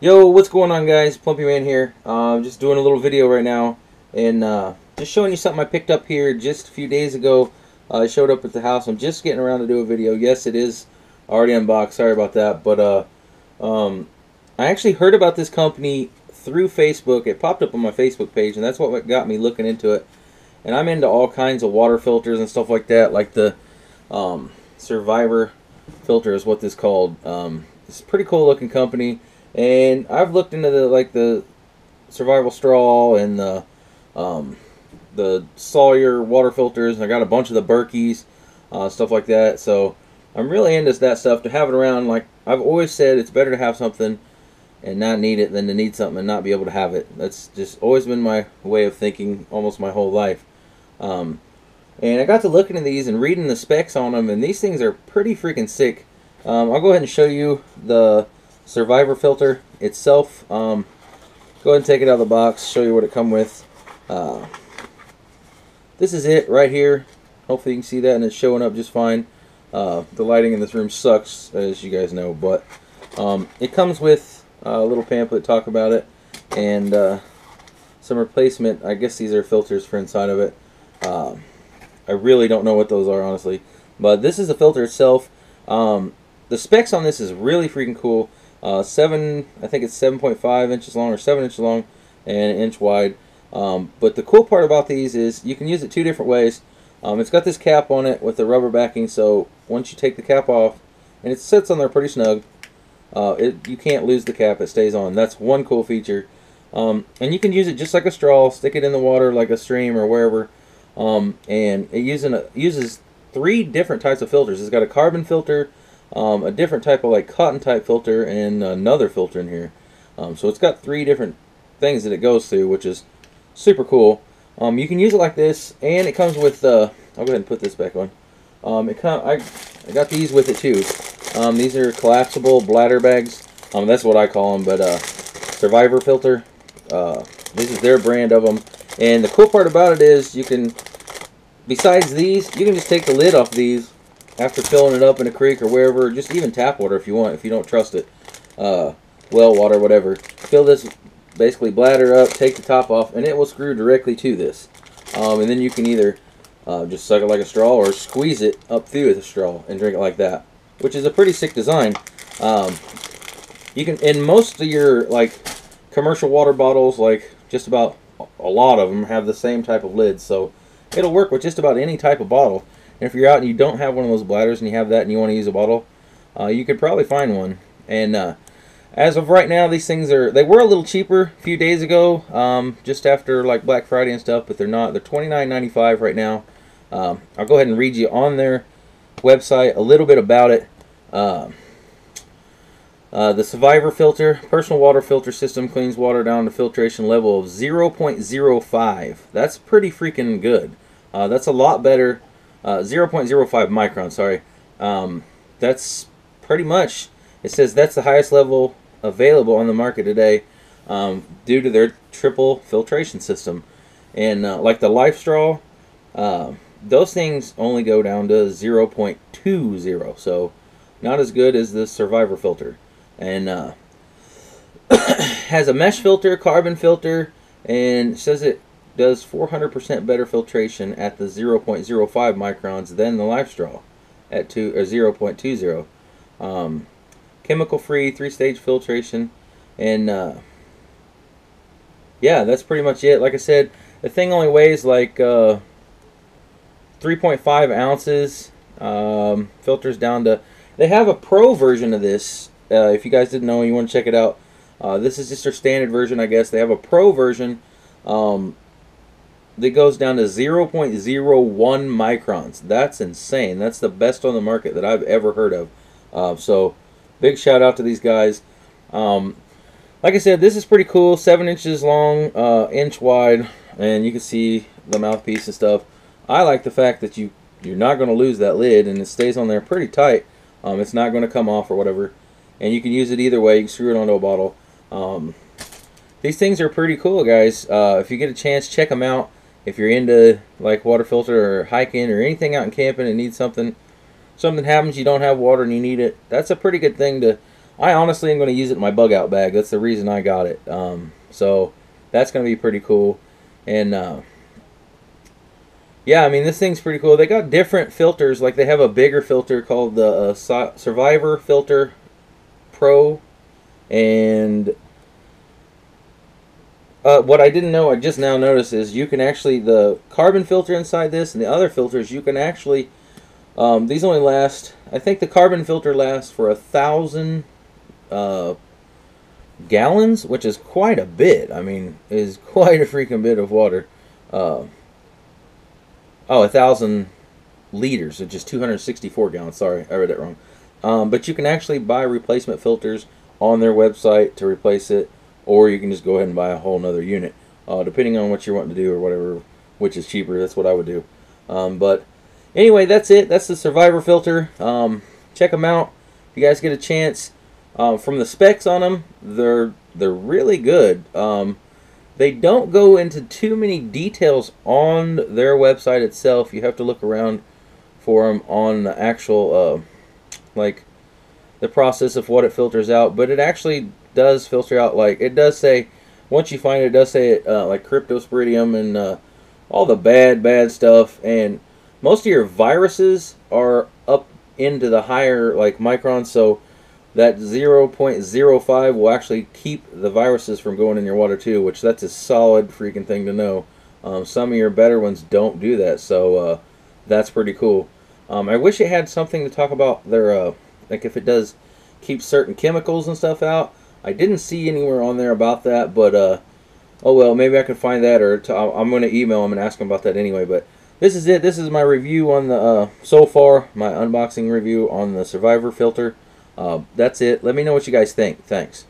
Yo, what's going on, guys? Plumpy Man here. Just doing a little video right now, and just showing you something I picked up here just a few days ago. I showed up at the house. I'm just getting around to do a video. Yes, it is already unboxed. Sorry about that, but I actually heard about this company through Facebook. It popped up on my Facebook page, and that's what got me looking into it. And I'm into all kinds of water filters and stuff like that, like the Survivor filter is what this is called. It's a pretty cool looking company. And I've looked into the survival straw and the Sawyer water filters, and I got a bunch of the Berkeys, stuff like that. So I'm really into that stuff. To have it around, like I've always said, it's better to have something and not need it than to need something and not be able to have it. That's just always been my way of thinking almost my whole life. And I got to looking at these and reading the specs on them, and these things are pretty freaking sick. I'll go ahead and show you the Survivor filter itself. Go ahead and take it out of the box, show you what it comes with. This is it right here. Hopefully you can see that, and it's showing up just fine. The lighting in this room sucks, as you guys know, but it comes with a little pamphlet talk about it, and some replacement. I guess these are filters for inside of it. I really don't know what those are, honestly, but this is the filter itself. The specs on this is really freaking cool. I think it's 7.5 inches long or 7 inches long and an inch wide. But the cool part about these is you can use it two different ways. It's got this cap on it with the rubber backing, so once you take the cap off, and it sits on there pretty snug, you can't lose the cap, it stays on. That's one cool feature. And you can use it just like a straw, stick it in the water like a stream or wherever, and it uses three different types of filters. It's got a carbon filter, a different type of cotton type filter, and another filter in here. So it's got three different things that it goes through, which is super cool. You can use it like this, and it comes with I'll go ahead and put this back on. I got these with it too. These are collapsible bladder bags. That's what I call them, but Survivor filter. This is their brand of them. And the cool part about it is you can, besides these, you can just take the lid off these after filling it up in a creek or wherever, just even tap water if you want, if you don't trust it, well water, whatever. Fill this basically bladder up, take the top off, and it will screw directly to this. And then you can either just suck it like a straw or squeeze it up through with a straw and drink it like that, which is a pretty sick design. You can, in most of your commercial water bottles, just about a lot of them have the same type of lid, so it'll work with just about any type of bottle. And if you're out and you don't have one of those bladders and you have that and you want to use a bottle, you could probably find one. And as of right now, these things they were a little cheaper a few days ago, just after Black Friday and stuff, but they're not. They're $29.95 right now. I'll go ahead and read you on their website a little bit about it. The Survivor filter, personal water filter system, cleans water down to filtration level of 0.05. That's pretty freaking good. That's a lot better. 0.05 micron, sorry. That's pretty much, it says that's the highest level available on the market today, due to their triple filtration system. And like the Life Straw, those things only go down to 0.20, so not as good as the Survivor filter. And has a mesh filter, carbon filter, and says it does 400% better filtration at the 0.05 microns than the Life Straw at 0.20. Chemical-free, 3-stage filtration, and yeah, that's pretty much it. Like I said, the thing only weighs 3.5 ounces. Filters down to. They have a pro version of this. If you guys didn't know and you want to check it out, this is just their standard version, I guess. They have a pro version that goes down to 0.01 microns. That's insane. That's the best on the market that I've ever heard of. So big shout out to these guys. Like I said, this is pretty cool. 7 inches long, inch wide, and you can see the mouthpiece and stuff. I like the fact that you're not going to lose that lid, and it stays on there pretty tight. It's not going to come off or whatever. And you can use it either way. You can screw it onto a bottle. These things are pretty cool, guys. If you get a chance, check them out. If you're into water filter or hiking or anything out and camping and need something happens, you don't have water and you need it, that's a pretty good thing to I honestly am going to use it in my bug out bag. That's the reason I got it. So that's going to be pretty cool. And yeah, I mean, this thing's pretty cool. They got different filters. Like, they have a bigger filter called the Survivor Filter Pro. And what I didn't know, I just now noticed, is you can actually, the carbon filter inside this and the other filters, you can actually, these only last, I think the carbon filter lasts for 1,000 gallons, which is quite a bit. I mean, is quite a freaking bit of water. Oh, 1,000 liters, which is 264 gallons. Sorry, I read it wrong. But you can actually buy replacement filters on their website to replace it, or you can just go ahead and buy a whole nother unit, depending on what you're wanting to do or whatever, which is cheaper. That's what I would do. But anyway, that's it. That's the Survivor filter. Check them out if you guys get a chance. From the specs on them, they're really good. They don't go into too many details on their website itself. You have to look around for them on the actual, like, the process of what it filters out. But it actually does filter out, like, it does say, once you find it, it does say it, like, cryptosporidium and all the bad stuff. And most of your viruses are up into the higher, like, microns, so that 0.05 will actually keep the viruses from going in your water too, which that's a solid freaking thing to know. Some of your better ones don't do that, so that's pretty cool. I wish it had something to talk about their, like if it does keep certain chemicals and stuff out. I didn't see anywhere on there about that, but oh well, maybe I can find that, or I'm going to email them and ask them about that anyway. But this is it. This is my review on the, so far, my unboxing review on the Survivor filter. That's it. Let me know what you guys think. Thanks.